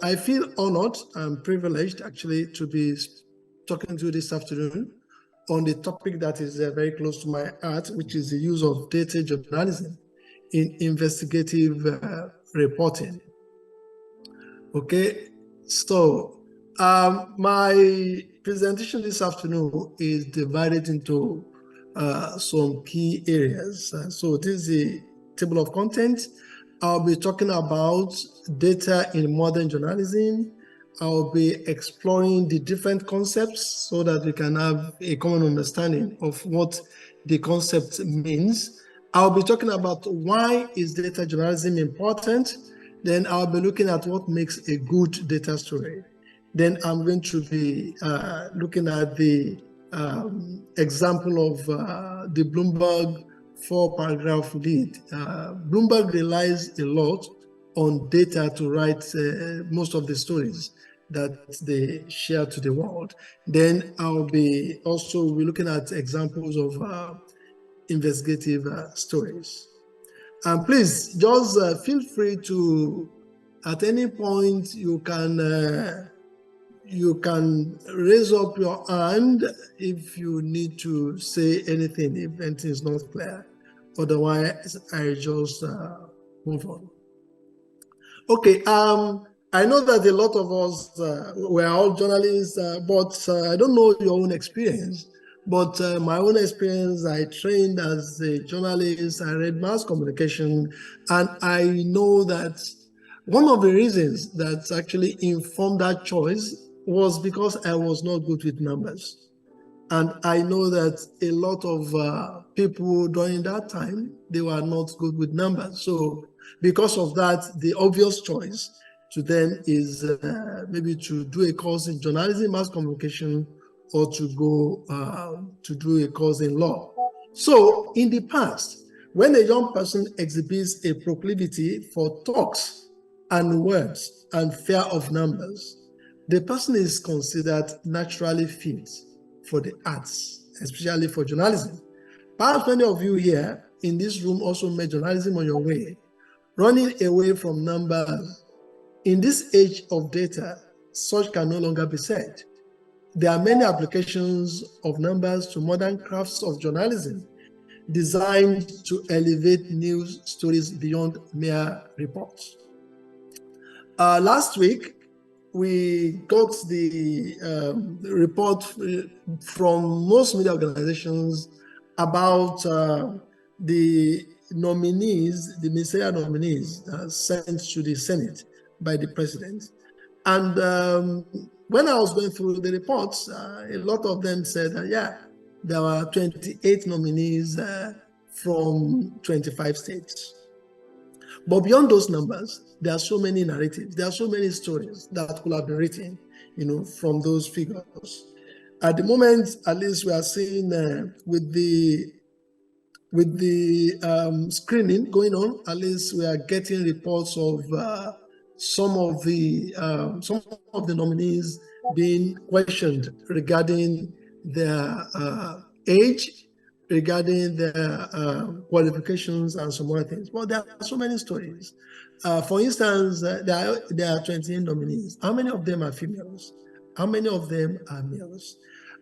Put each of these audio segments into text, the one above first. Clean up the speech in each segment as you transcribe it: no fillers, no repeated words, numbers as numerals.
I feel honored and privileged actually to be talking to you this afternoon on the topic that is very close to my heart, which is the use of data journalism in investigative reporting. Okay, so my presentation this afternoon is divided into some key areas. So this is the table of content. I'll be talking about data in modern journalism. I'll be exploring the different concepts so that we can have a common understanding of what the concept means. I'll be talking about why is data journalism important. Then I'll be looking at what makes a good data story. Then I'm going to be looking at the example of the Bloomberg 4-paragraph lead. Bloomberg relies a lot on data to write most of the stories that they share to the world. Then I'll be also looking at examples of investigative stories. And please just feel free to, at any point, you can raise up your hand if you need to say anything, if anything is not clear. Otherwise, I just move on. Okay, I know that a lot of us, we're all journalists, but I don't know your own experience. But my own experience, I trained as a journalist, I read mass communication, and I know that one of the reasons that actually informed that choice was because I was not good with numbers. And I know that a lot of people during that time, they were not good with numbers. So because of that, the obvious choice to them is maybe to do a course in journalism, mass communication, or to go to do a course in law. So in the past, when a young person exhibits a proclivity for talks and words and fear of numbers, the person is considered naturally fit for the arts, especially for journalism. Perhaps many of you here in this room also made journalism on your way, running away from numbers. In this age of data, such can no longer be said. There are many applications of numbers to modern crafts of journalism designed to elevate news stories beyond mere reports. Last week, we got the report from most media organizations about the nominees, the ministerial nominees sent to the Senate by the president. And when I was going through the reports, a lot of them said that, yeah, there were 28 nominees from 25 states. But beyond those numbers, there are so many narratives, there are so many stories that could have been written, from those figures. At the moment, at least we are seeing with the screening going on, at least we are getting reports of some of the nominees being questioned regarding their age, regarding their qualifications and some other things. But there are so many stories. For instance, there are 28 nominees. How many of them are females? How many of them are males?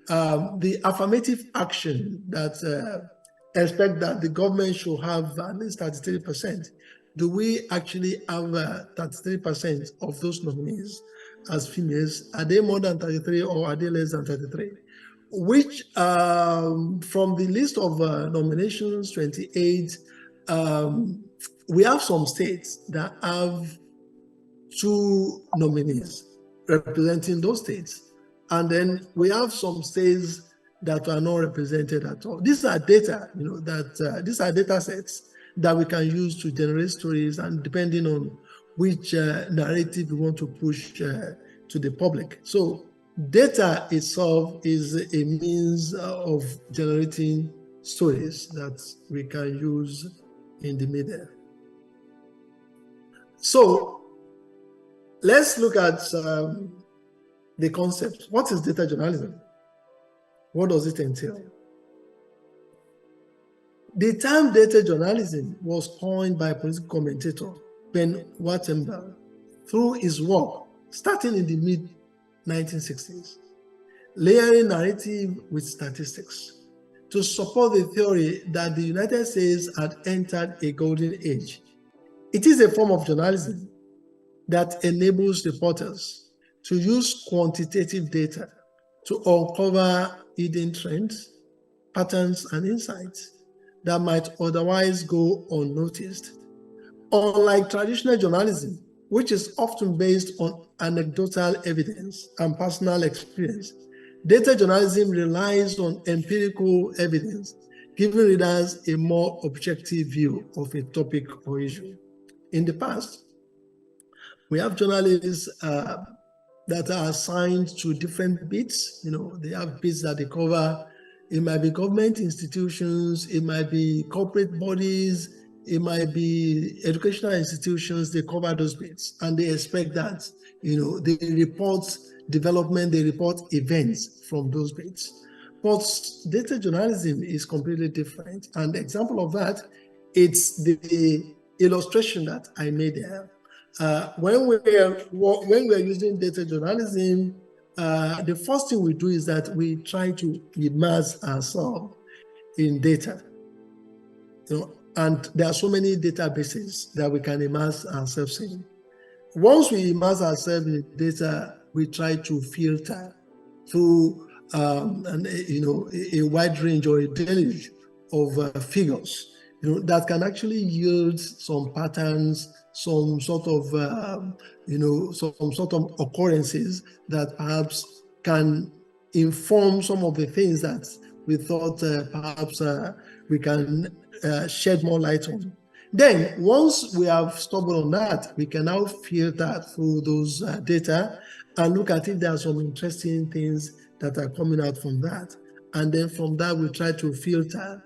The affirmative action that expect that the government should have at least 33%. Do we actually have 33% of those nominees as females? Are they more than 33 or are they less than 33? Which, from the list of nominations, 28, we have some states that have 2 nominees representing those states. And then we have some states that are not represented at all. These are data, these are data sets that we can use to generate stories, and depending on which narrative we want to push to the public. So data itself is a means of generating stories that we can use in the media. So let's look at the concept. What is data journalism? What does it entail? The term data journalism was coined by political commentator Ben Watchdog through his work starting in the mid-1960s, layering narrative with statistics to support the theory that the United States had entered a golden age. It is a form of journalism that enables reporters to use quantitative data to uncover hidden trends, patterns, and insights that might otherwise go unnoticed. Unlike traditional journalism, which is often based on anecdotal evidence and personal experience, data journalism relies on empirical evidence, giving readers a more objective view of a topic or issue. In the past, we have journalists that are assigned to different beats. They have beats that they cover. It might be government institutions, it might be corporate bodies, it might be educational institutions. They cover those bits, and they expect that they report development, they report events from those bits. But data journalism is completely different, and the example of that, it's the illustration that I made there. When we're using data journalism, the first thing we do is that we try to immerse ourselves in data. And there are so many databases that we can immerse ourselves in. Once we immerse ourselves in data, we try to filter through a wide range or a deluge of figures that can actually yield some patterns, some sort of occurrences that perhaps can inform some of the things that we thought perhaps we can shed more light on. Then, once we have stumbled on that, we can now filter through those data and look at if there are some interesting things that are coming out from that. And then from that, we try to filter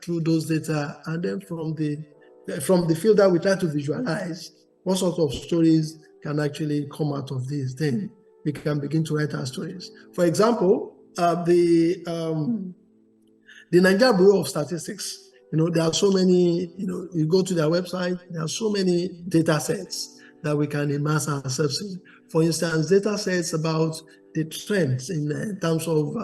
through those data, and then from the filter, we try to visualize what sort of stories can actually come out of this. Then we can begin to write our stories. For example, the Nigeria Bureau of Statistics, there are so many, you go to their website, there are so many data sets that we can immerse ourselves in. For instance, data sets about the trends in terms of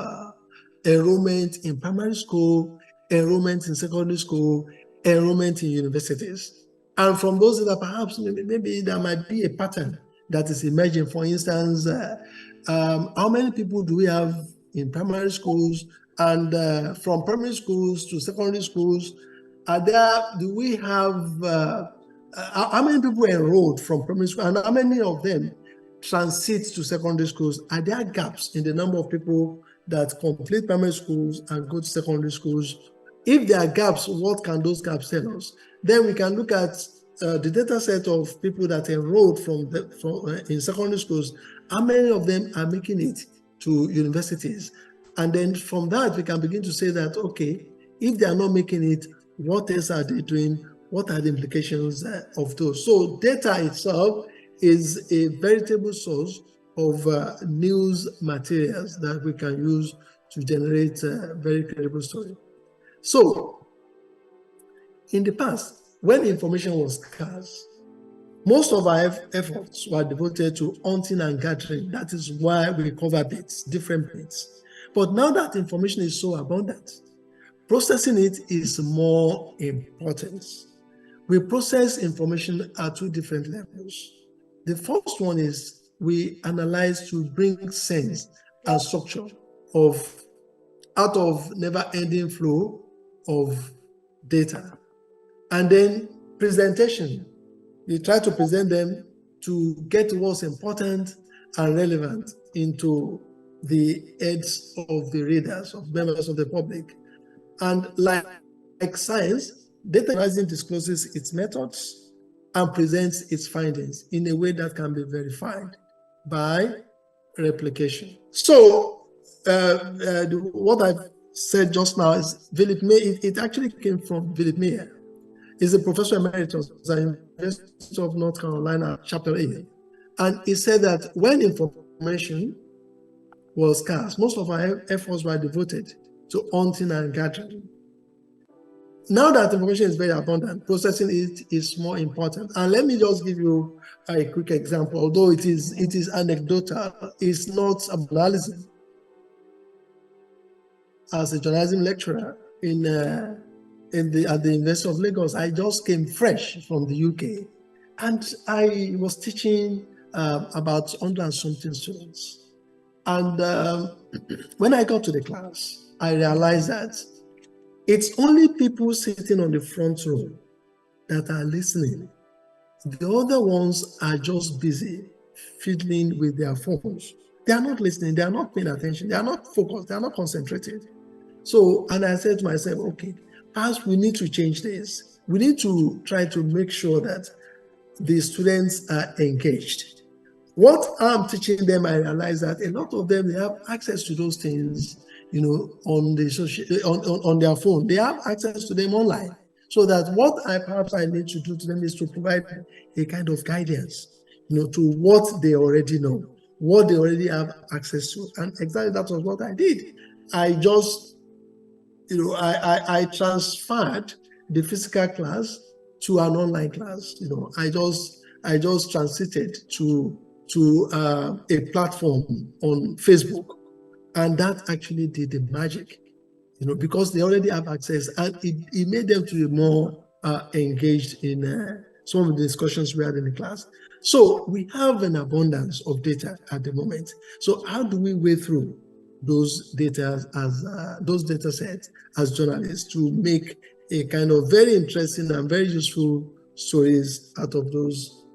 enrollment in primary school, enrollment in secondary school, enrollment in universities. And from those data, perhaps maybe there might be a pattern that is emerging. For instance, how many people do we have in primary schools? And from primary schools to secondary schools, do we have, how many people enrolled from primary school, and how many of them transit to secondary schools? Are there gaps in the number of people that complete primary schools and go to secondary schools? If there are gaps, what can those gaps tell us? Then we can look at the data set of people that enrolled in secondary schools. How many of them are making it to universities? And then from that, we can begin to say that, okay, if they are not making it, what else are they doing? What are the implications of those? So data itself is a veritable source of news materials that we can use to generate a very credible story. So in the past, when information was scarce, most of our efforts were devoted to hunting and gathering. That is why we cover bits, different bits. But now that information is so abundant, processing it is more important. We process information at two different levels. The first one is we analyze to bring sense and structure out of never-ending flow of data. And then presentation, we try to present them to get what's important and relevant into the heads of the readers, of members of the public. And like science, data analysis discloses its methods and presents its findings in a way that can be verified by replication. So what I've said just now is it actually came from Philip Meyer. He's a professor emeritus at the University of North Carolina, Chapel Hill. And he said that when information was scarce, most of our efforts were devoted to hunting and gathering. Now that information is very abundant, processing it is more important. And let me just give you a quick example. Although it is anecdotal, it's not a journalism. As a journalism lecturer at the University of Lagos, I just came fresh from the UK, and I was teaching about 100 and something students. And when I got to the class, I realized that it's only people sitting on the front row that are listening. The other ones are just busy fiddling with their phones. They are not listening, they are not paying attention, they are not focused, they are not concentrated. So, and I said to myself, okay, perhaps we need to change this. We need to try to make sure that the students are engaged. What I'm teaching them, I realize that a lot of them, they have access to those things, on their phone. They have access to them online. So that what I need to do to them is to provide a kind of guidance, to what they already know, what they already have access to. And exactly that was what I did. I just, I transferred the physical class to an online class. I just transited to a platform on Facebook, and that actually did the magic, because they already have access, and it made them to be more engaged in some of the discussions we had in the class. So we have an abundance of data at the moment. So how do we weigh through those data those data sets as journalists to make a kind of very interesting and very useful stories out of those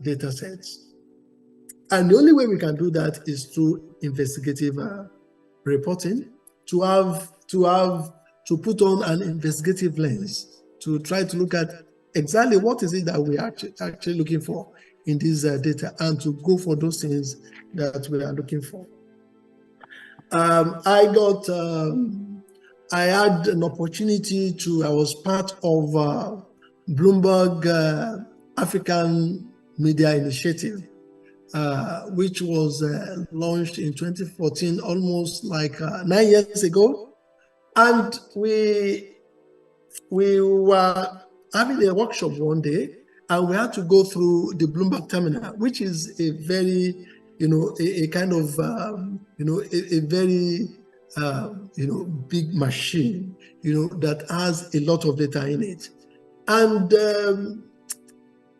data sets? And the only way we can do that is through investigative reporting, to put on an investigative lens, to try to look at exactly what is it that we are actually looking for in this data, and to go for those things that we are looking for. I had an opportunity I was part of Bloomberg African Media Initiative, which was launched in 2014, almost like 9 years ago. And we were having a workshop one day, and we had to go through the Bloomberg terminal, which is a very, a kind of, a very, big machine, that has a lot of data in it. And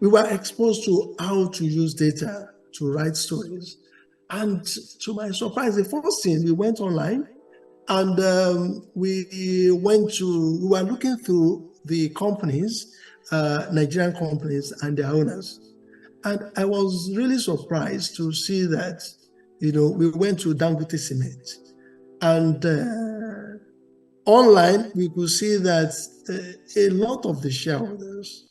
we were exposed to how to use data to write stories. And to my surprise, the first thing, we went online, and we were looking through the companies, Nigerian companies and their owners. And I was really surprised to see that, we went to Dangote Cement, and online we could see that a lot of the shareholders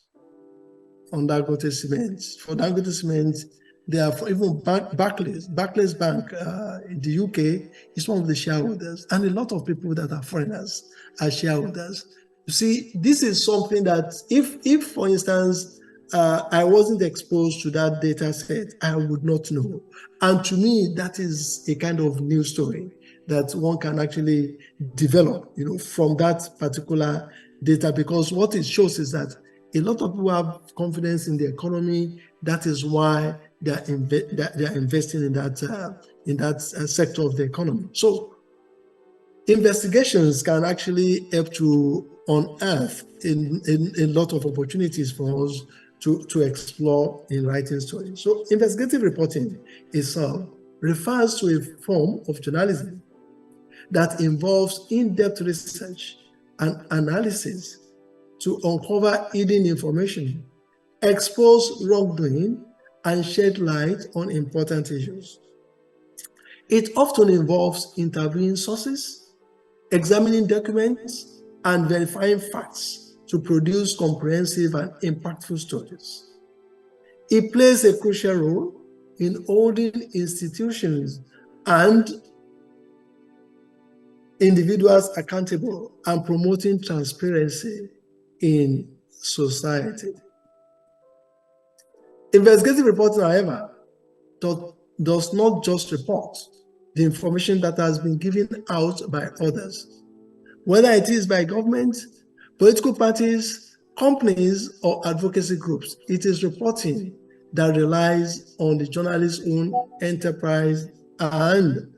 on Dangote Cement, for Dangote Cement, they are even Barclays Bank in the UK is one of the shareholders, and a lot of people that are foreigners are shareholders. You see, this is something that if for instance, I wasn't exposed to that data set, I would not know. And to me, that is a kind of new story that one can actually develop, from that particular data, because what it shows is that a lot of people have confidence in the economy. That is why they are investing in that sector of the economy. So investigations can actually help to unearth a lot of opportunities for us to explore in writing stories. So investigative reporting itself refers to a form of journalism that involves in-depth research and analysis to uncover hidden information, expose wrongdoing, and shed light on important issues. It often involves interviewing sources, examining documents, and verifying facts to produce comprehensive and impactful stories. It plays a crucial role in holding institutions and individuals accountable and promoting transparency in society. Investigative reporting, however, does not just report the information that has been given out by others, whether it is by government, political parties, companies, or advocacy groups. It is reporting that relies on the journalist's own enterprise and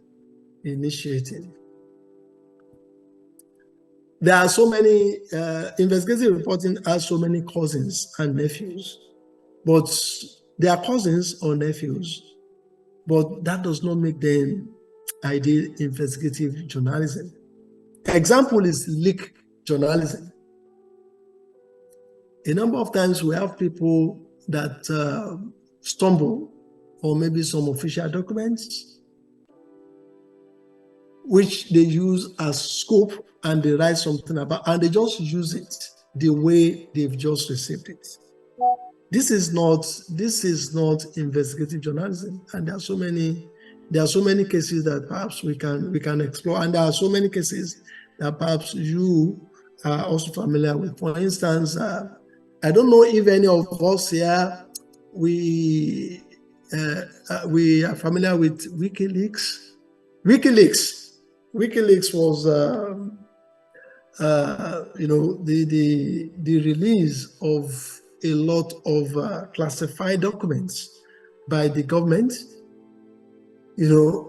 initiative. There are so many, investigative reporting has so many cousins and nephews, but they are cousins or nephews, but that does not make them ideal investigative journalism. Example is leak journalism. A number of times we have people that stumble on maybe some official documents, which they use as scope, and they write something about, and they just use it the way they've just received it. This is not investigative journalism, and there are so many cases that perhaps we can explore, and there are so many cases that perhaps you are also familiar with. For instance, I don't know if any of us here we are familiar with WikiLeaks. WikiLeaks was the release of a lot of classified documents by the government.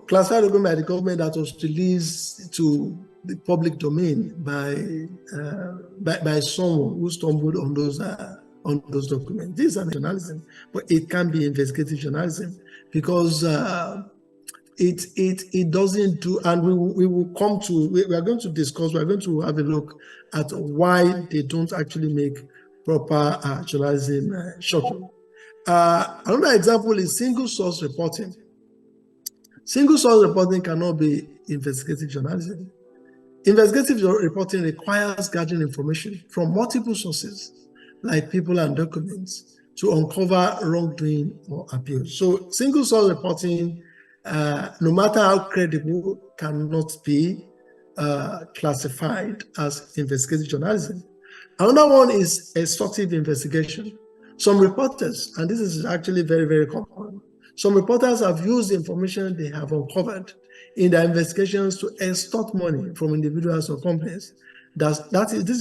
Classified document by the government that was released to the public domain by someone who stumbled on those documents. This is journalism, but it can be investigative journalism because it doesn't do, and we are going to discuss, we are going to have a look at why they don't actually make proper journalism shortly. Another example is single source reporting. Single source reporting cannot be investigative journalism. Investigative reporting requires gathering information from multiple sources, like people and documents, to uncover wrongdoing or abuse. So single source reporting, no matter how credible, cannot be classified as investigative journalism. Another one is exhaustive investigation. Some reporters, and this is actually very, very common, some reporters have used the information they have uncovered in their investigations to extort money from individuals or companies. This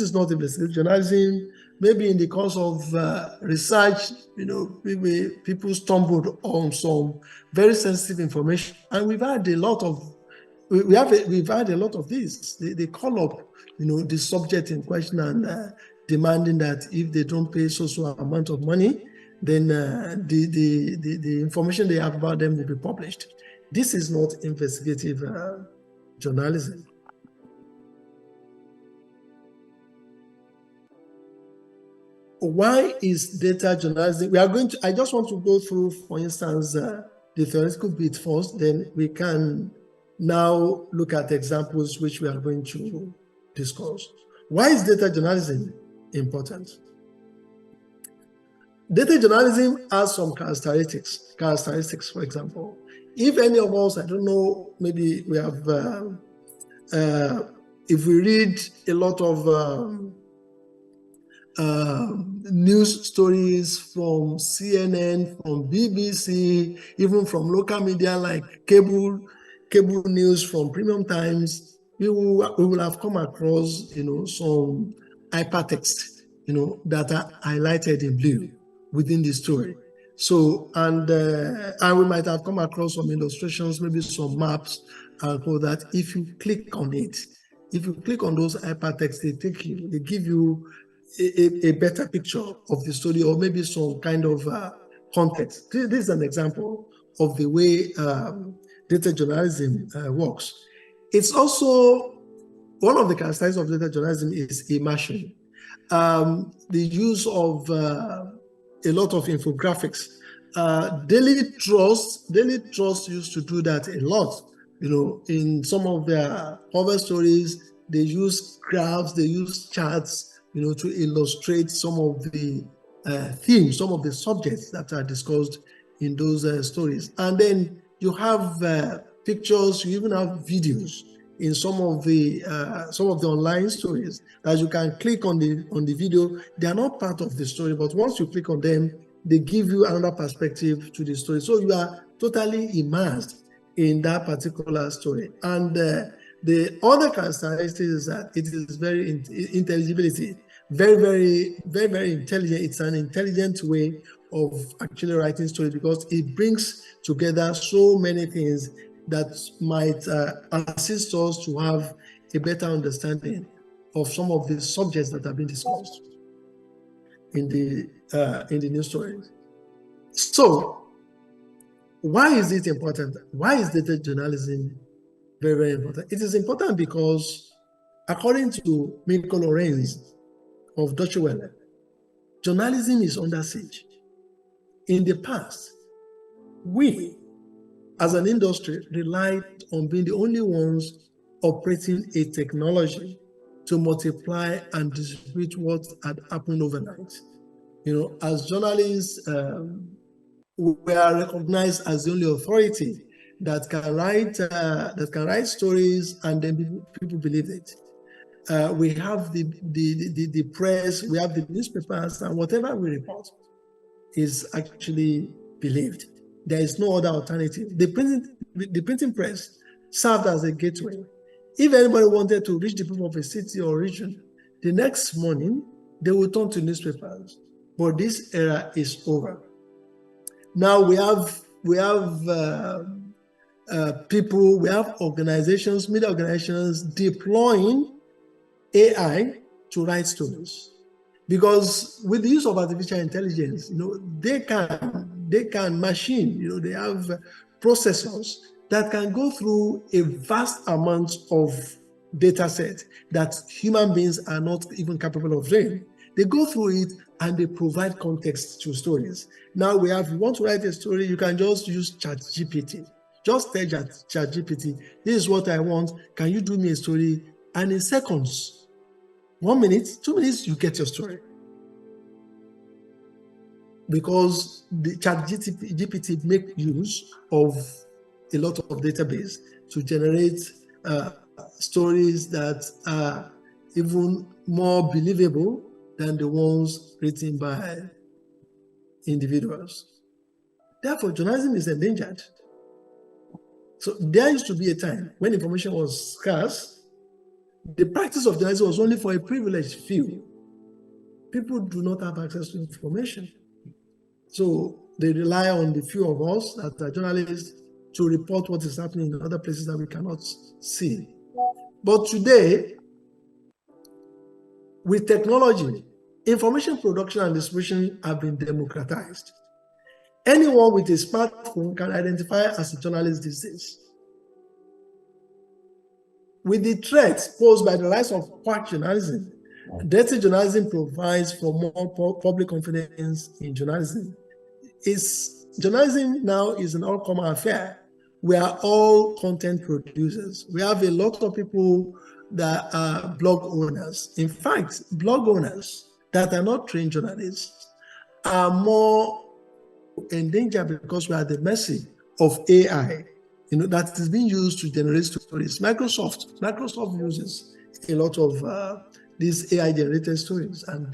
is not investigative journalism. Maybe in the course of research, maybe people stumbled on some very sensitive information, and we've had a lot of this. They call up, the subject in question and demanding that if they don't pay so amount of money, then the information they have about them will be published. This is not investigative journalism. Why is data journalism? I just want to go through, for instance, the theoretical bit first, then we can now look at examples which we are going to discuss. Why is data journalism important? Data journalism has some characteristics. For example, if any of us, I don't know, maybe we have, if we read a lot of news stories from CNN, from BBC, even from local media like cable news, from Premium Times, we will have come across, some hypertext, that are highlighted in blue within the story. So, and we might have come across some illustrations, maybe some maps, and all that. If you click on it, if you click on those hypertext, they give you a better picture of the story, or maybe some kind of context. This is an example of the way data journalism works. It's also one of the characteristics of data journalism is immersion. The use of a lot of infographics. Daily Trust used to do that a lot. In some of their cover stories, they use graphs, they use charts, to illustrate some of the themes, some of the subjects that are discussed in those stories. And then you have pictures, you even have videos in some of the online stories that you can click on the video. They are not part of the story, but once you click on them, they give you another perspective to the story. So you are totally immersed in that particular story. And the other characteristic is that it is very intelligibility. very intelligent. It's an intelligent way of actually writing stories because it brings together so many things that might assist us to have a better understanding of some of the subjects that have been discussed in the news stories. So, why is it important? Why is data journalism very important? It is important because, according to Mirko Lorenz of Deutsche Welle, journalism is under siege. In the past, we, as an industry, relied on being the only ones operating a technology to multiply and distribute what had happened overnight. As journalists, we are recognized as the only authority that can write stories, and then people believe it. We have the press, we have the newspapers, and whatever we report is actually believed. There is no other alternative. The printing press served as a gateway. If anybody wanted to reach the people of a city or region, the next morning they will turn to newspapers. But this era is over. Now we have people, we have organizations, media organizations deploying AI to write stories, because with the use of artificial intelligence, they can machine, they have processors that can go through a vast amount of data set that human beings are not even capable of doing. They go through it and they provide context to stories. Now if you want to write a story, you can just use ChatGPT. Just tell ChatGPT, this is what I want. Can you do me a story? And in seconds, 1 minute, 2 minutes, you get your story. Because the ChatGPT make use of a lot of database to generate stories that are even more believable than the ones written by individuals. Therefore, journalism is endangered. So there used to be a time when information was scarce. The practice of journalism was only for a privileged few. People do not have access to information. So they rely on the few of us that are journalists to report what is happening in other places that we cannot see. But today, with technology, information production and distribution have been democratized. Anyone with a smartphone can identify as a journalist these days. With the threats posed by the rise of quack journalism, data journalism provides for more public confidence in journalism. Journalism now is an all-common affair. We are all content producers. We have a lot of people that are blog owners. In fact, blog owners that are not trained journalists are more endangered because we are at the mercy of AI, that is being used to generate stories. Microsoft uses a lot of these AI generated stories, and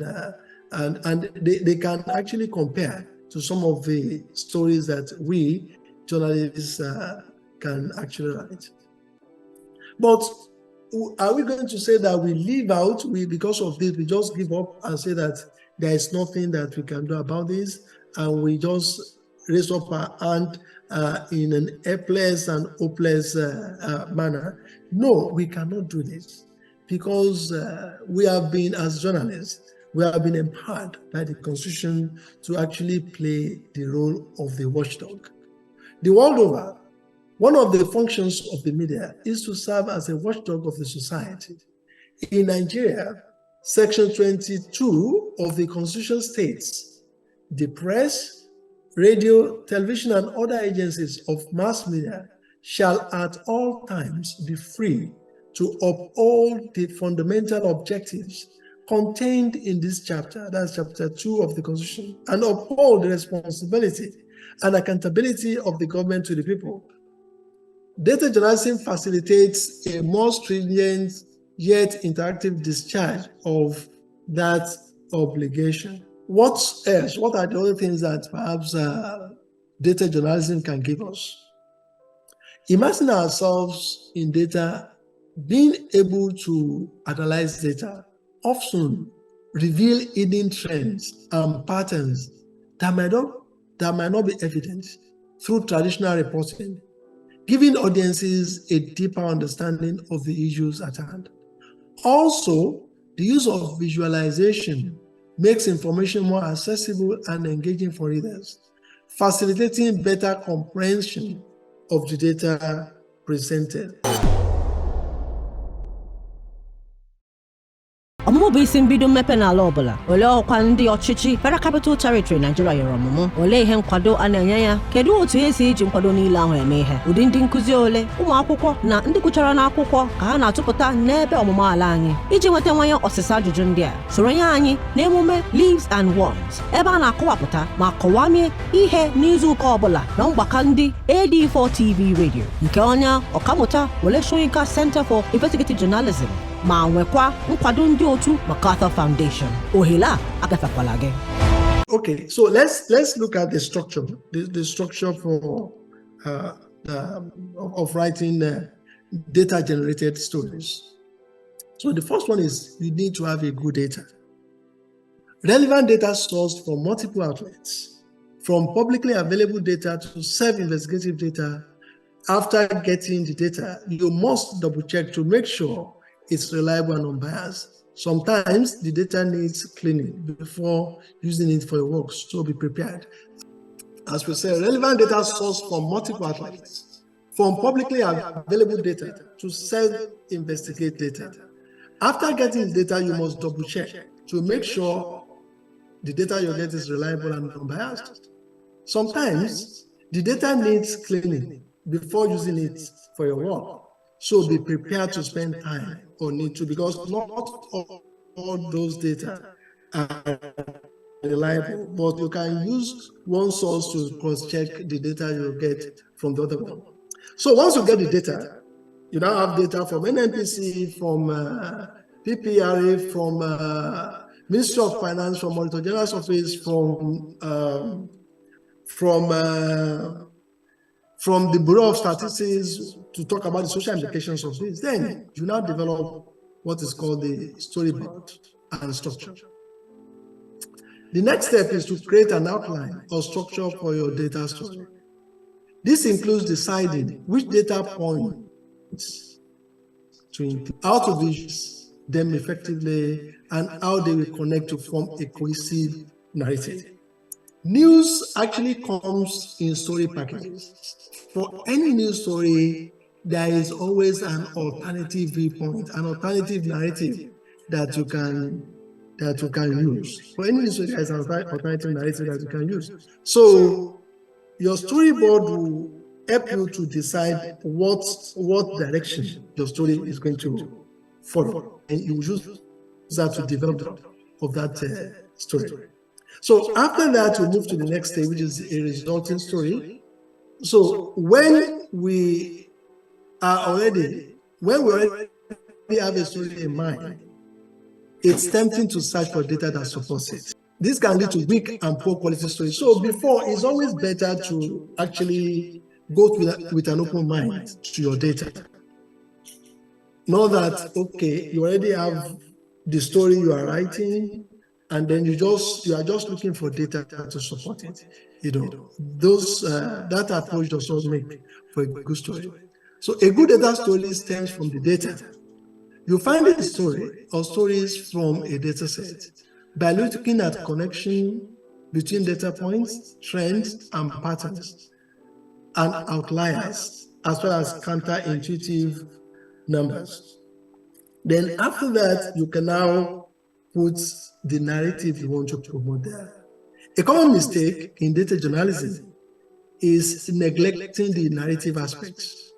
they can actually compare to some of the stories that we journalists can actually write. But are we going to say that we leave out, because of this, we just give up and say that there is nothing that we can do about this, and we just raise up our hand in an helpless and hopeless manner? No, we cannot do this, because we have been, as journalists, we have been empowered by the Constitution to actually play the role of the watchdog. The world over, one of the functions of the media is to serve as a watchdog of the society. In Nigeria, Section 22 of the Constitution states, the press, radio, television, and other agencies of mass media shall at all times be free to uphold the fundamental objectives contained in this chapter, that's chapter 2 of the Constitution, and uphold the responsibility and accountability of the government to the people. Data journalism facilitates a more stringent yet interactive discharge of that obligation. What else? What are the other things that perhaps data journalism can give us? Imagine ourselves in data, being able to analyze data often reveal hidden trends and patterns that might not be evident through traditional reporting, giving audiences a deeper understanding of the issues at hand. Also, the use of visualization makes information more accessible and engaging for readers, facilitating better comprehension of the data presented. ọmụmụ bụ isi mbido mmepe n'ala ọbụla. Olee ọkwa ndị ọchịchị Federal Capital Territory Nigeria yọrọ ọmụmụ? Olee ihe nkwado a na-enye ya? Kedu otu esi iji nkwado niile ahụ eme ihe? Ụdị ndị nkụzi ole, ụmụ akwụkwọ na ndị gụchara n'akwụkwọ ka ha na-atụpụta n'ebe ọmụmụ ala anyị? Iji nweta nwanye ọsịsa ajụjụ ndị a, soronye anyị n'emume Leaves and Worms, ebe a na-akọwapụta ma kọwamie ihe n'izuụka ọbụla na mgbakọ ndị AD4 TV Radio nke onye ọkammụta Wole Soyinka Center for Investigative Journalism ma nwekwa nkwado ndị otu MacArthur Foundation. Ohere a agafekwala gị. Okay, so let's look at the structure, the structure for of writing data-generated stories. So the first one is you need to have a good data. Relevant data sourced from multiple outlets, from publicly available data to self-investigative data. After getting the data, you must double-check to make sure it's reliable and unbiased. Sometimes the data needs cleaning before using it for your work, so be prepared. As we said, relevant data sourced from multiple outlets, from publicly available data to self-investigate data. After getting the data, you must double-check to make sure the data you get is reliable and unbiased. Sometimes the data needs cleaning before using it for your work. So be prepared to spend time on it too, because not all those data are reliable, but you can use one source to cross-check the data you get from the other one. So once you get the data, you now have data from NNPC, from PPRA, from Ministry of Finance, from Auditor General's Office, from the Bureau of Statistics to talk about the social implications of this. Then you now develop what is called the storyboard and structure. The next step is to create an outline or structure for your data story. This includes deciding which data points to include, how to use them effectively, and how they will connect to form a cohesive narrative. News actually comes in story packages. For any news story, there is always an alternative viewpoint, an alternative narrative that you can use. For any news story, there is an alternative narrative that you can use. So your storyboard will help you to decide what direction your story is going to follow, and you use that to develop of that story. So after that, we move to the next stage, which is a resulting story. So when we already have a story in mind, it's tempting to search for data that supports it. This can lead to weak and poor quality stories. So before, it's always better to actually go with an open mind to your data. Know that, okay, you already have the story you are writing, and then you are just looking for data to support it. That approach does not make for a good story. So a good data story stems from the data. You find a story or stories from a data set by looking at connection between data points, trends, and patterns, and outliers, as well as counterintuitive numbers. Then after that, you can now put the narrative you want to promote there. A common mistake in data journalism is neglecting the narrative aspects.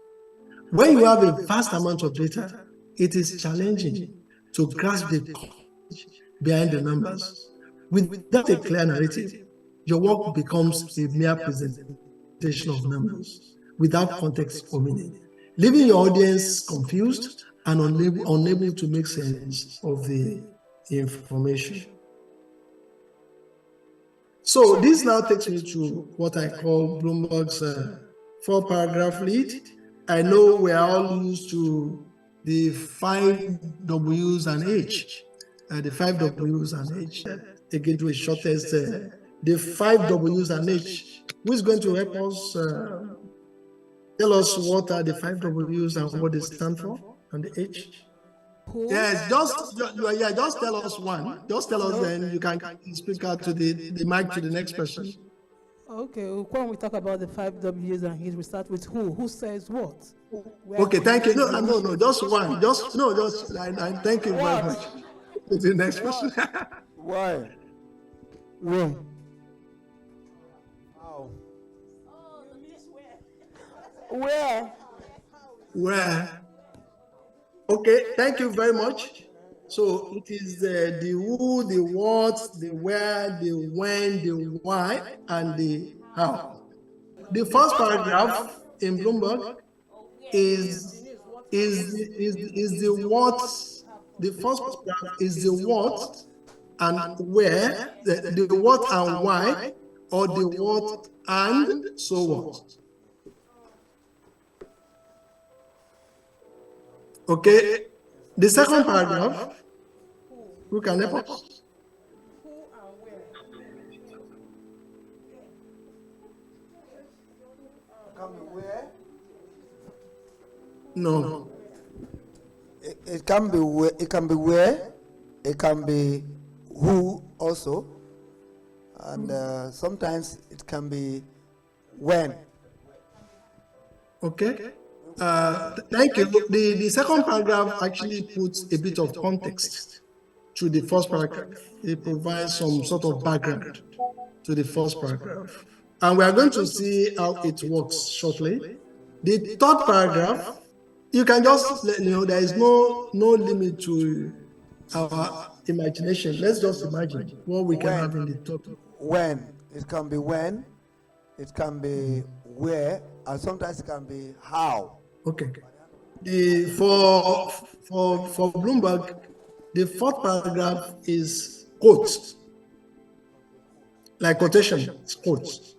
When you have a vast amount of data, it is challenging to grasp the context behind the numbers. Without a clear narrative, your work becomes a mere presentation of numbers without context or meaning, leaving your audience confused and unable to make sense of the information. So this now takes me to what I call Bloomberg's 4-paragraph lead. I know we are all used to the 5 W's and H. the 5 W's and H. Again, to the shortest, the 5 W's and H. Who is going to help us tell us what are the 5 W's and what they stand for, and the H? Who? Yes, just tell us one. Just tell us, then you can speak out to the mic to the next person. Okay, when we talk about the 5 W's and H's, we start with who? Who says what? Okay, thank you. No, just one. I thank you very much. To the next person. Why? When? How? Where? Where? Okay, thank you very much. So it is the who, the what, the where, the when, the why, and the how. The first paragraph in Bloomberg is the what. The first paragraph is the what and where, the what and why, or the what and so what. Okay, the second paragraph, who can help us? Can be where? No. It can be where. It can be where. It can be who also, and sometimes it can be when. Okay. Thank you. The second paragraph actually puts a bit of context to the first paragraph. It provides some sort of background to the first paragraph. And we are going to see how it works shortly. The third paragraph, you can just let you know there is no limit to our imagination. Let's just imagine what we can have in the third. When. It can be when. It can be where, and sometimes it can be how. Okay. For Bloomberg, the fourth paragraph is quotes, like quotation, quotes.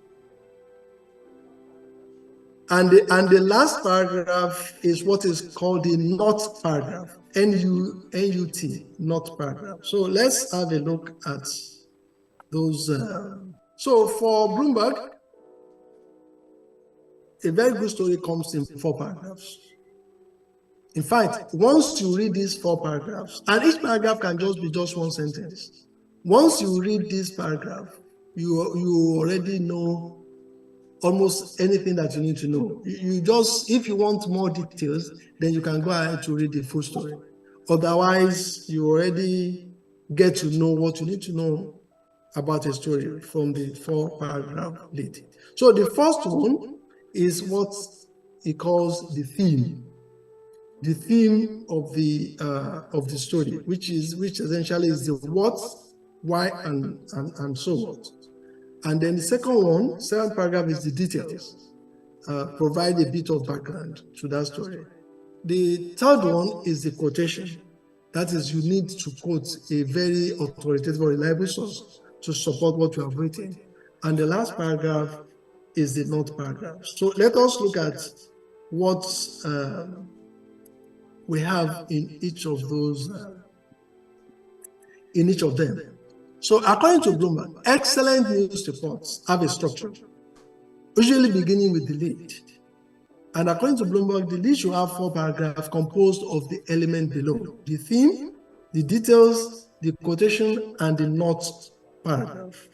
And the last paragraph is what is called the not paragraph, N-U-T, not paragraph. So let's have a look at those. So for Bloomberg, a very good story comes in 4 paragraphs. In fact, once you read these 4 paragraphs, and each paragraph can just be just one sentence. Once you read this paragraph, you already know almost anything that you need to know. You just, if you want more details, then you can go ahead to read the full story. Otherwise, you already get to know what you need to know about a story from the 4 paragraph lead. So the first one is what he calls the theme of the story, which essentially is the what, why, and so what. And then the second paragraph is the details, provide a bit of background to that story. The third one is the quotation. That is, you need to quote a very authoritative or reliable source to support what you have written. And the last paragraph is the not paragraph. So let us look at what we have in each of those, in each of them. So according to Bloomberg, excellent news reports have a structure, usually beginning with the lead. And according to Bloomberg, the lead should have 4 paragraphs composed of the element below: the theme, the details, the quotation, and the not paragraph.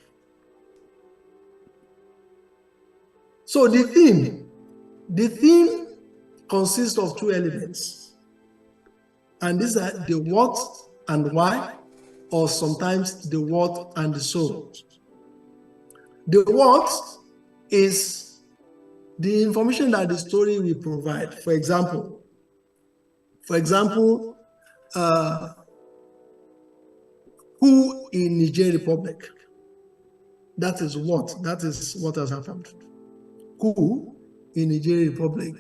So the theme consists of 2 elements, and these are the what and why, or sometimes the what and the so. The what is the information that the story will provide. For example, who in Nigeria Republic? That is what has happened. Who in Nigeria Republic?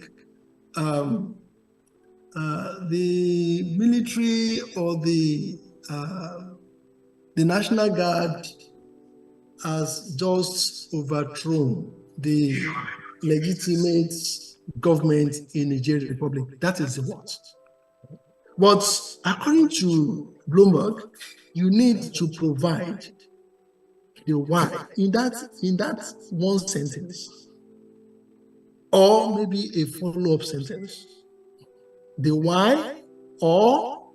The military or the National Guard has just overthrown the legitimate government in Nigeria Republic. That is the what. But according to Bloomberg, you need to provide the why in that one sentence, or maybe a follow-up sentence. The why or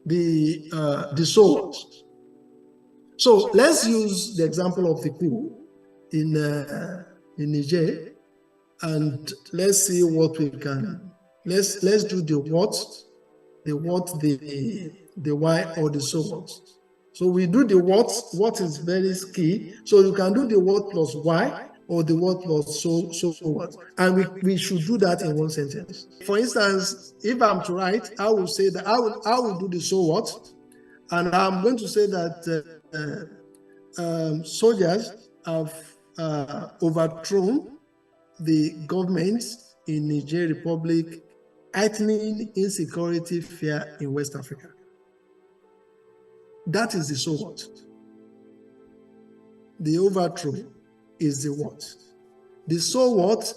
the so what. So let's use the example of the coup in Niger, and let's see what we can. Let's do the what, the why, or the so what. So we do the what. What is very key. So you can do the what plus why, or the what plus so what, and we should do that in one sentence. For instance, if I'm to write, I will say that I will do the so what, and I'm going to say that soldiers have overthrown the government in Niger Republic, heightening insecurity fear in West Africa. That is the so what. The overthrow is the what. The so what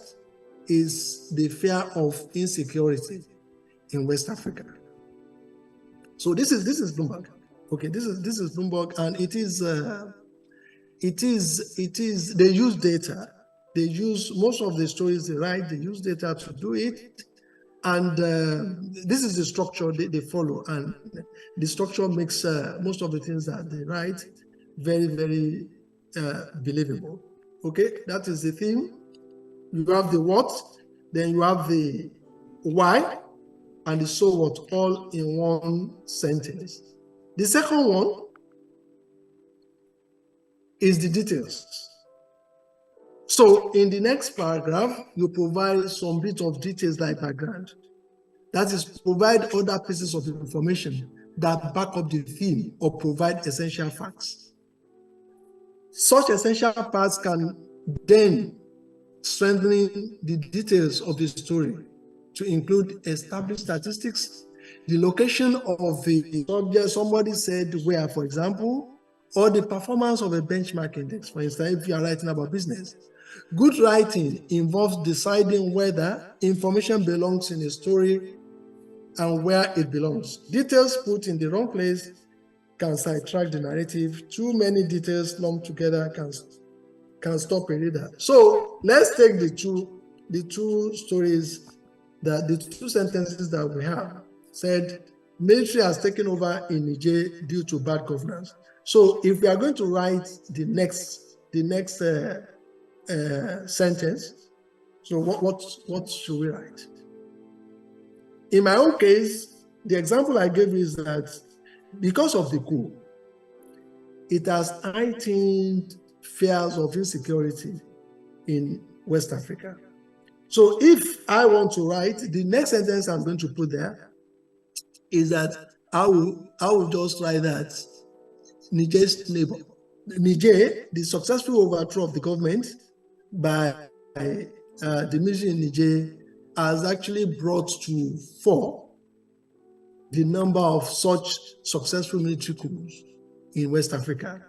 is the fear of insecurity in West Africa. So this is Bloomberg. Okay, this is Bloomberg, and it is they use data. They use most of the stories they write. They use data to do it, and this is the structure they follow. And the structure makes most of the things that they write very, very believable. Okay, that is the theme. You have the what, then you have the why, and the so what, all in one sentence. The second one is the details. So in the next paragraph, you provide some bit of details like background. That is, provide other pieces of information that back up the theme or provide essential facts. Such essential facts can then strengthen the details of the story to include established statistics, the location of the subject, somebody said where, for example, or the performance of a benchmark index. For instance, if you are writing about business. Good writing involves deciding whether information belongs in a story and where it belongs. Details put in the wrong place can sidetrack the narrative. Too many details lumped together can stop a reader. So let's take the two stories, the two sentences that we have. Said, military has taken over in Niger due to bad governance. So if we are going to write the next sentence, so what should we write? In my own case, the example I gave is that because of the coup, it has heightened fears of insecurity in West Africa. So if I want to write, the next sentence I'm going to put there is that I will just write that Niger's neighbor, Niger, the successful overthrow of the government by the military in Niger has actually brought to fore the number of such successful military coups in West Africa.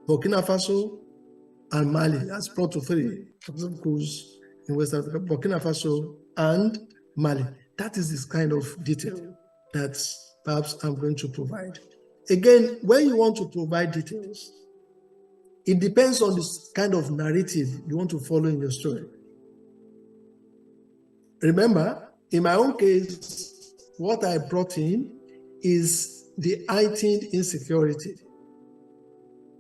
Burkina Faso and Mali has brought to 3 successful coups in West Africa, Burkina Faso and Mali. That is this kind of detail that perhaps I'm going to provide. Again, when you want to provide details, it depends on this kind of narrative you want to follow in your story. Remember, in my own case, what I brought in is the heightened insecurity.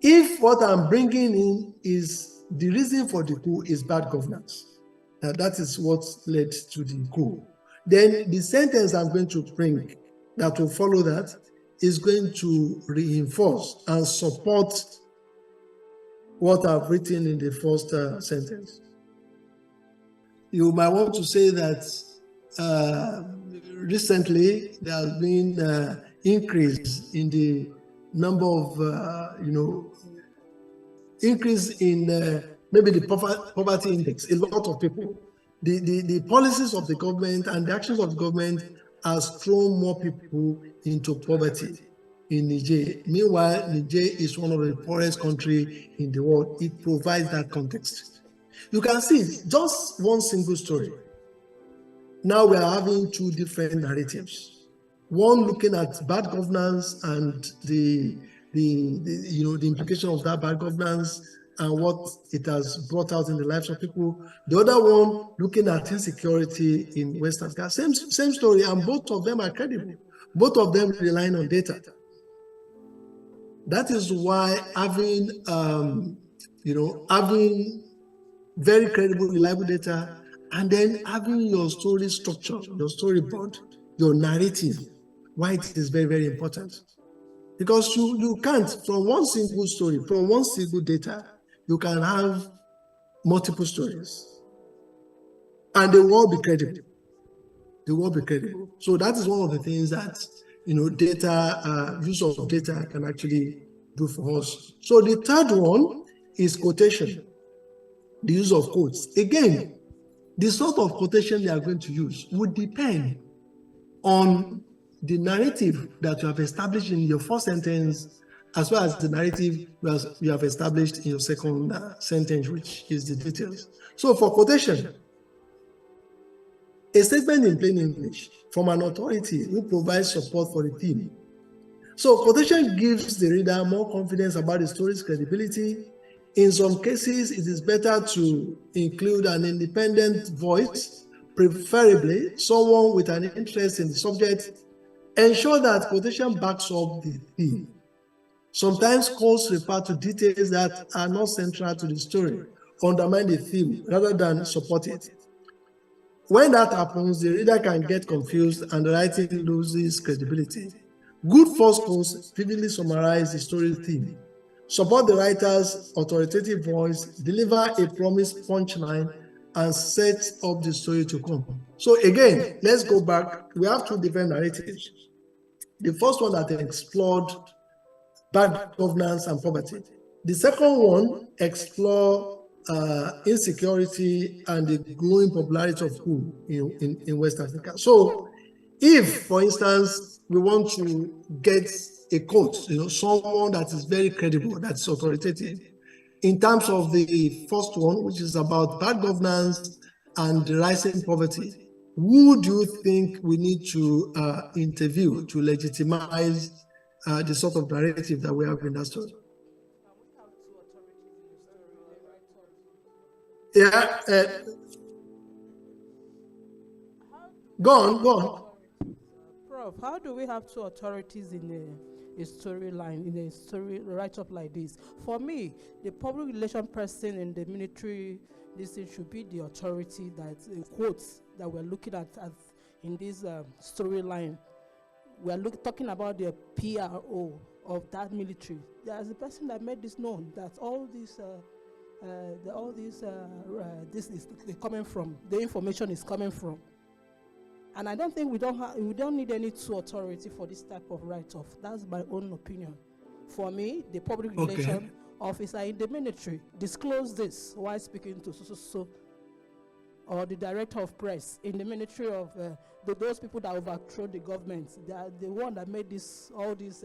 If what I'm bringing in is the reason for the coup is bad governance, that is what led to the coup, then the sentence I'm going to bring that will follow that is going to reinforce and support what I've written in the first sentence. You might want to say that recently there has been increase in the number of, increase in maybe the poverty index. A lot of people, the policies of the government and the actions of the government has thrown more people into poverty in Niger. Meanwhile, Niger is one of the poorest countries in the world. It provides that context. You can see just one single story. Now we are having two different narratives. one looking at bad governance and the implication of that bad governance and what it has brought out in the lives of people. The other one looking at insecurity in West Africa. Same story, and both of them are credible. Both of them relying on data. That is why having having very credible, reliable data, and then having your story structure, your storyboard, your narrative, why it is very, very important. Because you can't, from one single story, from one single data, you can have multiple stories. And they will all be credible. They will all be credible. So that is one of the things that data, use of data can actually do for us. So the third one is quotation, the use of quotes. Again, the sort of quotation they are going to use would depend on the narrative that you have established in your first sentence, as well as the narrative you have established in your second sentence, which is the details. So for quotation, a statement in plain English from an authority who provides support for the theme. So quotation gives the reader more confidence about the story's credibility. In some cases, it is better to include an independent voice, preferably someone with an interest in the subject. Ensure that quotation backs up the theme. Sometimes quotes refer to details that are not central to the story, undermine the theme rather than support it. When that happens, the reader can get confused and the writing loses credibility. Good first quotes vividly summarize the story theme, support the writer's authoritative voice, deliver a promised punchline, and set up the story to come. So again, let's go back. We have two different narratives. The first one that explored bad governance and poverty. The second one explored insecurity and the growing popularity of food in West Africa. So if, for instance, we want to get a quote, someone that is very credible, that's authoritative, in terms of the first one, which is about bad governance and rising poverty, who do you think we need to interview to legitimize the sort of narrative that we have in that story? Yeah. Go on. Prof, how do we have two authorities in a storyline, in a story write-up like this? For me, the public relation person in the military, this thing should be the authority that quotes that we're looking at in this storyline. We're talking about the PRO of that military. There's the person that made this known that this is coming from, the information is coming from. And I don't think we don't need any two authority for this type of write-off. That's my own opinion. For me, the public relation officer in the military disclose this while speaking to so, or the director of press in the military of those people that overthrow the government. They are the one that made all this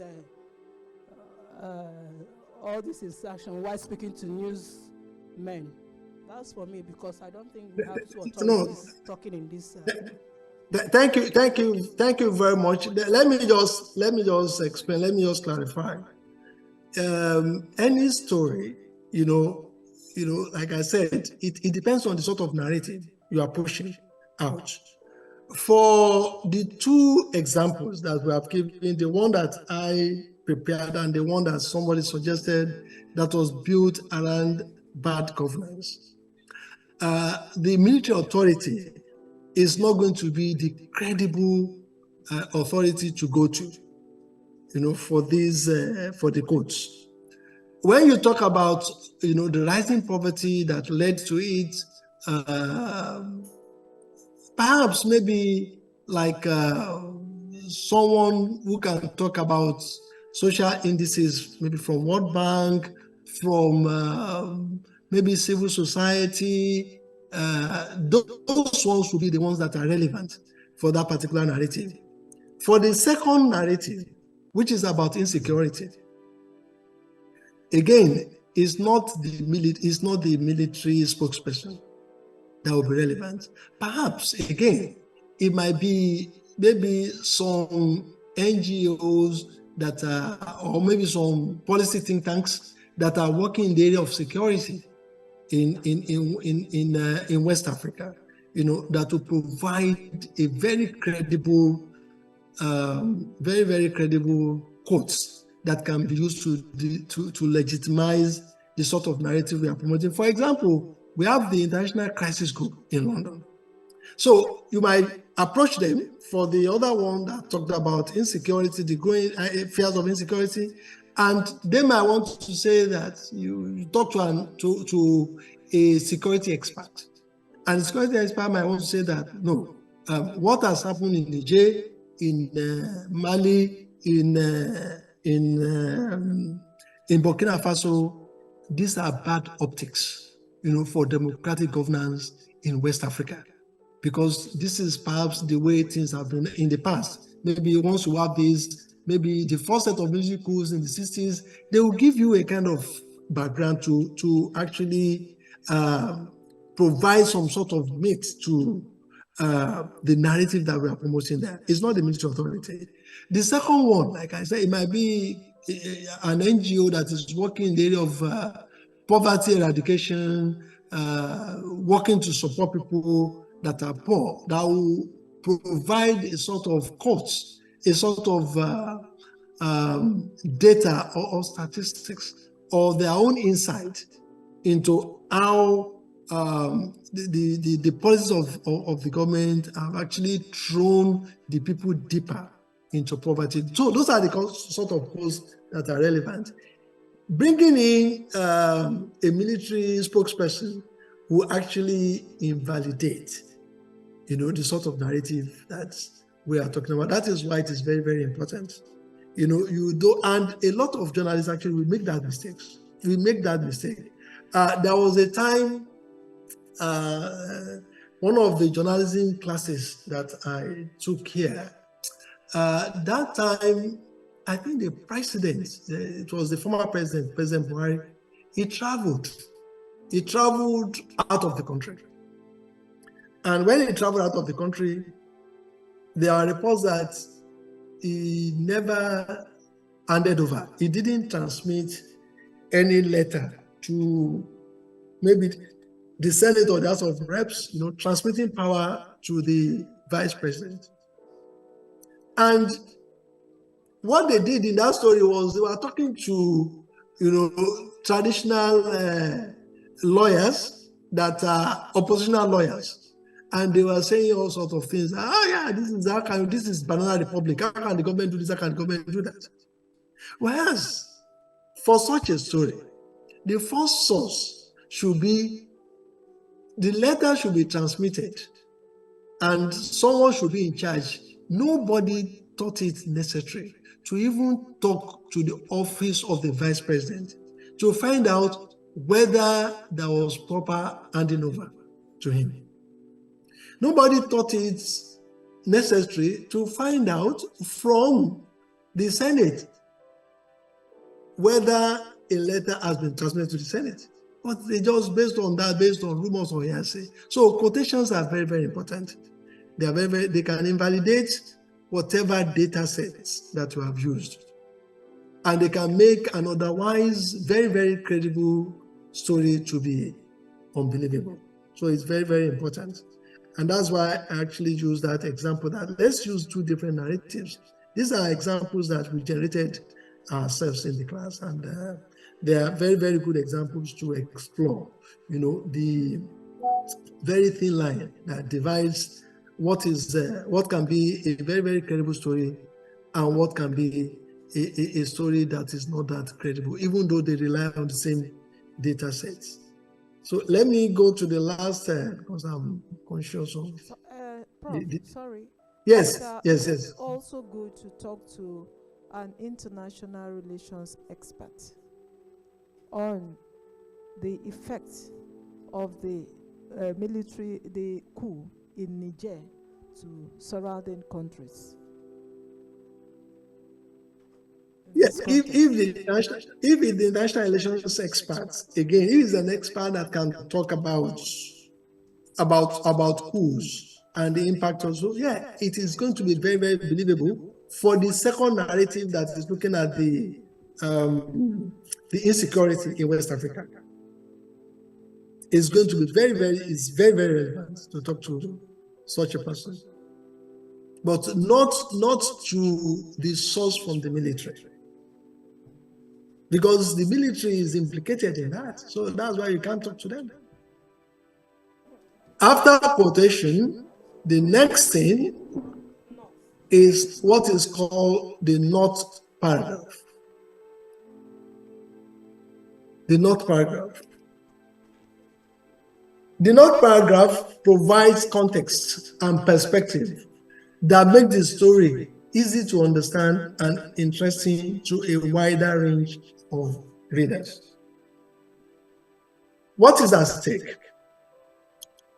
instruction while speaking to newsmen. That's for me, because I don't think we have two authorities talking in this. Thank you very much. Let me just explain. Let me just clarify. Any story, like I said, it depends on the sort of narrative you are pushing out. For the two examples that we have given, the one that I prepared and the one that somebody suggested that was built around bad governance, the military authority is not going to be the credible authority to go to, for the quotes. When you talk about, the rising poverty that led to it, perhaps maybe like someone who can talk about social indices, maybe from World Bank, from maybe civil society, those ones will be the ones that are relevant for that particular narrative. For the second narrative, which is about insecurity, again, it's not the military spokesperson that will be relevant. Perhaps, again, it might be maybe some NGOs that are, or maybe some policy think tanks that are working in the area of security in West Africa, that will provide a very credible, very credible quotes that can be used to legitimize the sort of narrative we are promoting. For example, we have the International Crisis Group in London. So you might approach them for the other one that talked about insecurity, the growing fears of insecurity, and they might want to say that you talk to a security expert, and the security expert might want to say that no, what has happened in Niger, in Mali, in Burkina Faso, these are bad optics, for democratic governance in West Africa, because this is perhaps the way things have been in the past. Maybe once you have this, maybe the first set of military coups in the 60s, they will give you a kind of background to actually provide some sort of meat to the narrative that we are promoting there. It's not the military authority. The second one, like I said, it might be an NGO that is working in the area of poverty eradication, working to support people that are poor, that will provide a sort of course, a sort of data or statistics or their own insight into how the policies of the government have actually thrown the people deeper into poverty. So those are the sort of posts that are relevant. Bringing in a military spokesperson who actually invalidate, the sort of narrative that we are talking about. That is why it is very, very important. You do, and a lot of journalists actually will make that mistake. There was a time, one of the journalism classes that I took here, that time, I think the president, it was the former president, President Buhari, he traveled out of the country. And when he traveled out of the country, there are reports that he never handed over. He didn't transmit any letter to maybe the Senate or the House of Reps, transmitting power to the vice president. And what they did in that story was they were talking to, traditional lawyers that are oppositional lawyers. And they were saying all sorts of things. This is Banana Republic. How can the government do this? How can the government do that? Whereas, for such a story, the first source should be, the letter should be transmitted, and someone should be in charge. Nobody thought it necessary to even talk to the office of the vice president to find out whether there was proper handing over to him. Nobody thought it necessary to find out from the Senate whether a letter has been transmitted to the Senate. But they just based on rumors or hearsay. So quotations are very, very important. They are they can invalidate whatever data sets that you have used. And they can make an otherwise very, very credible story to be unbelievable. So it's very, very important. And that's why I actually use that example that let's use two different narratives. These are examples that we generated ourselves in the class, and they are very, very good examples to explore, the very thin line that divides what can be a very, very credible story and what can be a story that is not that credible, even though they rely on the same data sets. So let me go to the last, because I'm conscious of... Prof, sorry. Yes. It's also good to talk to an international relations expert on the effects of the the coup in Niger to surrounding countries. Yes, if the national relations expert, again, if he's an expert that can talk about coups and the impact also, it is going to be very, very believable for the second narrative that is looking at the insecurity in West Africa, is going to be very, very relevant to talk to such a person. But not to the source from the military. Because the military is implicated in that. So that's why you can't talk to them. After quotation, the next thing is what is called the not paragraph. The not paragraph. The not paragraph provides context and perspective that make the story easy to understand and interesting to a wider range of readers. What is at stake?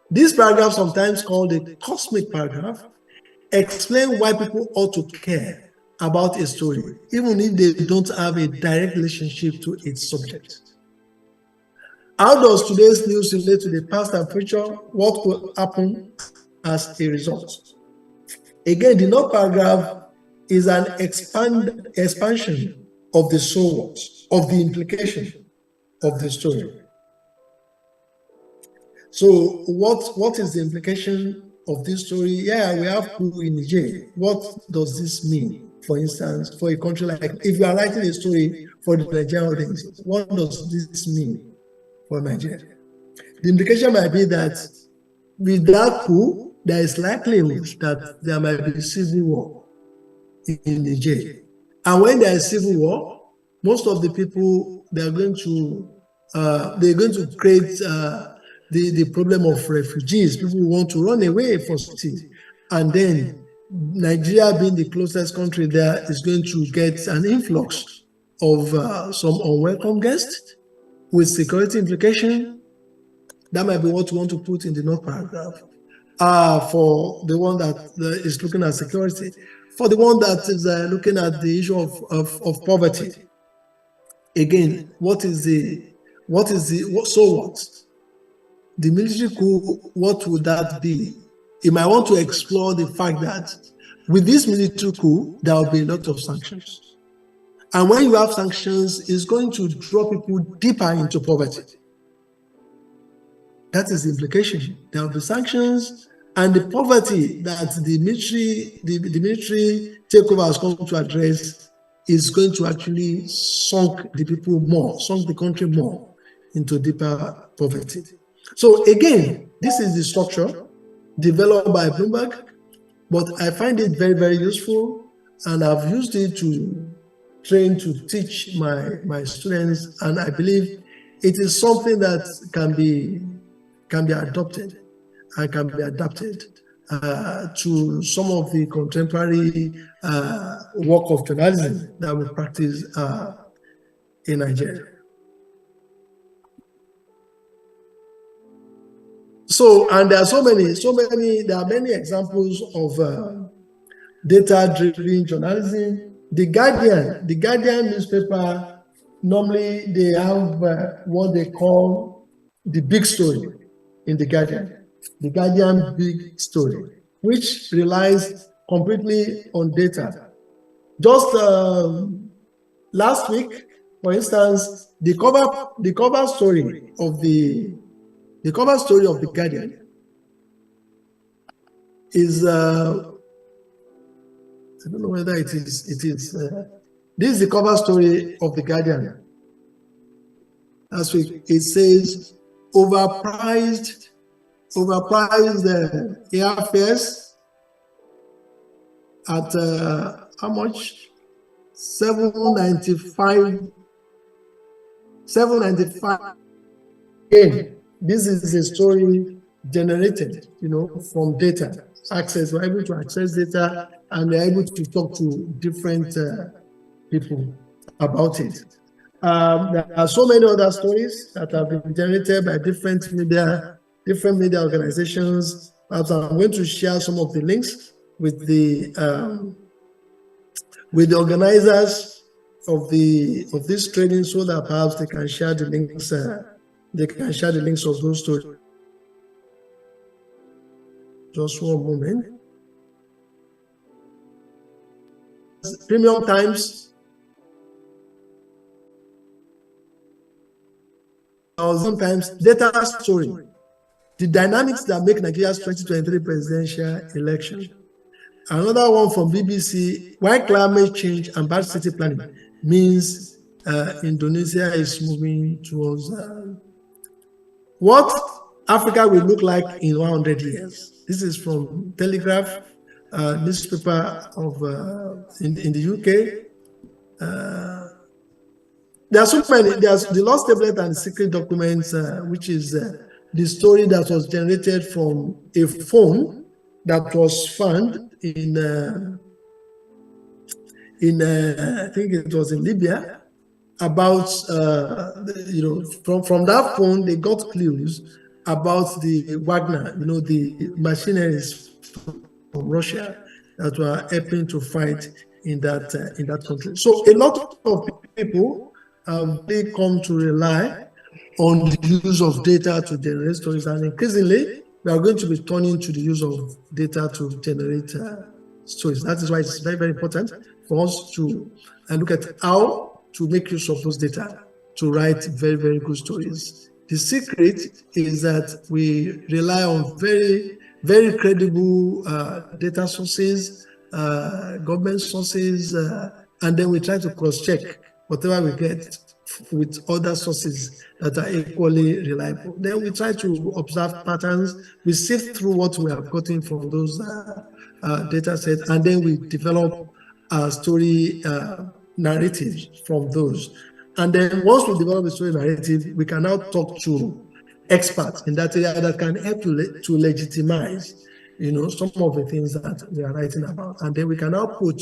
This paragraph, sometimes called a cosmic paragraph, explain why people ought to care about a story, even if they don't have a direct relationship to its subject. How does today's news relate to the past and future? What will happen as a result? Again, the not paragraph is an expansion of the so what, of the implication of the story. So what is the implication of this story? Yeah, we have coup in Niger. What does this mean? For instance, for a country like, if you are writing a story for the Nigerian audience, what does this mean for Nigeria? The implication might be that with that coup, there is likelihood that there might be civil war in Niger. And when there is civil war, most of the people, they're going to create the problem of refugees. People want to run away from cities. And then Nigeria, being the closest country there, is going to get an influx of some unwelcome guests with security implication. That might be what you want to put in the note paragraph. For the one that is looking at security. For the one that is looking at the issue of poverty. Again, so what? The military coup, what would that be? You might want to explore the fact that with this military coup, there will be a lot of sanctions. And when you have sanctions, it's going to draw people deeper into poverty. That is the implication. There will be sanctions, and the poverty that the military takeover has come to address is going to actually sunk the country more into deeper poverty. So again, this is the structure developed by Bloomberg, but I find it very, very useful, and I've used it to teach my students, and I believe it is something that can be adopted and can be adapted to some of the contemporary work of journalism that we practice in Nigeria. So, and there are many examples of data-driven journalism. The Guardian newspaper, normally they have what they call the big story in the Guardian big story, which relies completely on data. Just last week, for instance, the cover story of the Guardian is I don't know whether it is this is the cover story of the Guardian. Last week it says overpriced airfares at how much? $795. Again, this is a story generated, from data access. We're able to access data, and we're able to talk to different people about it. There are so many other stories that have been generated by different media organizations. Perhaps I'm going to share some of the links with the organizers of this training, so that perhaps they can share the links. They can share the links of those stories. Just one moment. Premium Times, 1,000 Times, Data Story, the dynamics that make Nigeria's 2023 presidential election. Another one from BBC, why climate change and bad city planning means Indonesia is moving towards what Africa will look like in 100 years. This is from Telegraph, newspaper of in the UK. There are so many. There's the Lost Tablet and Secret Documents, which is the story that was generated from a phone that was found in I think it was in Libya. About from that phone they got clues about the Wagner, the mercenaries from Russia that were helping to fight in that country. So a lot of people they come to rely on the use of data to generate stories, and increasingly we are going to be turning to the use of data to generate stories. That is why it's very, very important for us to look at how to make use of those data to write very, very good stories. The secret is that we rely on very, very credible data sources, government sources, and then we try to cross-check whatever we get with other sources that are equally reliable. Then we try to observe patterns. We sift through what we have gotten from those data sets, and then we develop story narratives from those. And then once we develop a story narrative, we can now talk to experts in that area that can help to legitimize, some of the things that we are writing about. And then we can now put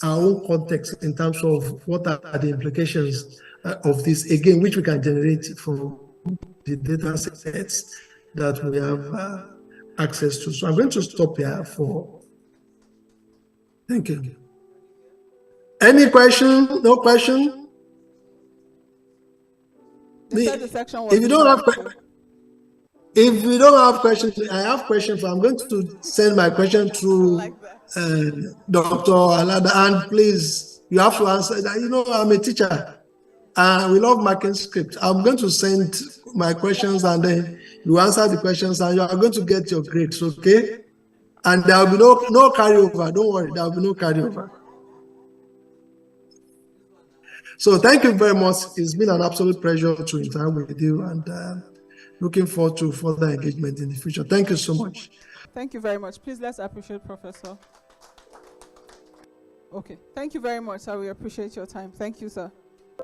our own context in terms of what are the implications of this, again, which we can generate from the data sets that we have access to. So I'm going to stop here thank you. Any question? No question? If you don't have questions, I have questions. I'm going to send my question through Dr. Alada, and please, you have to answer. I'm a teacher, and we love marking script. I'm going to send my questions, and then you answer the questions, and you are going to get your grades, okay? And there will be no carryover. Don't worry, there will be no carryover. So thank you very much. It's been an absolute pleasure to interact with you, and looking forward to further engagement in the future. Thank you so much. Thank you very much. Please let's appreciate Professor. Okay. Thank you very much, sir. We appreciate your time. Thank you, sir.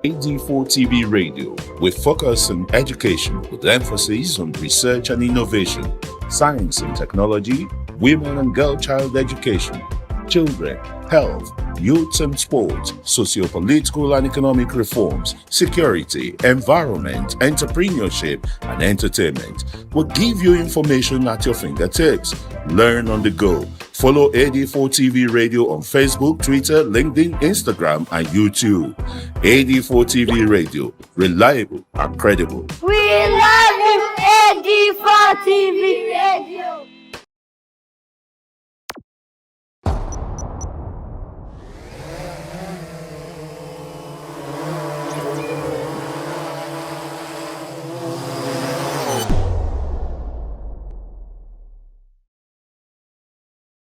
AD4 TV Radio, we focus on education with emphasis on research and innovation, science and technology, women and girl child education, children, health, youth and sports, socio-political and economic reforms, security, environment, entrepreneurship, and entertainment. We'll give you information at your fingertips. Learn on the go. Follow AD4 TV Radio on Facebook, Twitter, LinkedIn, Instagram, and YouTube. AD4 TV Radio, reliable and credible. We love you,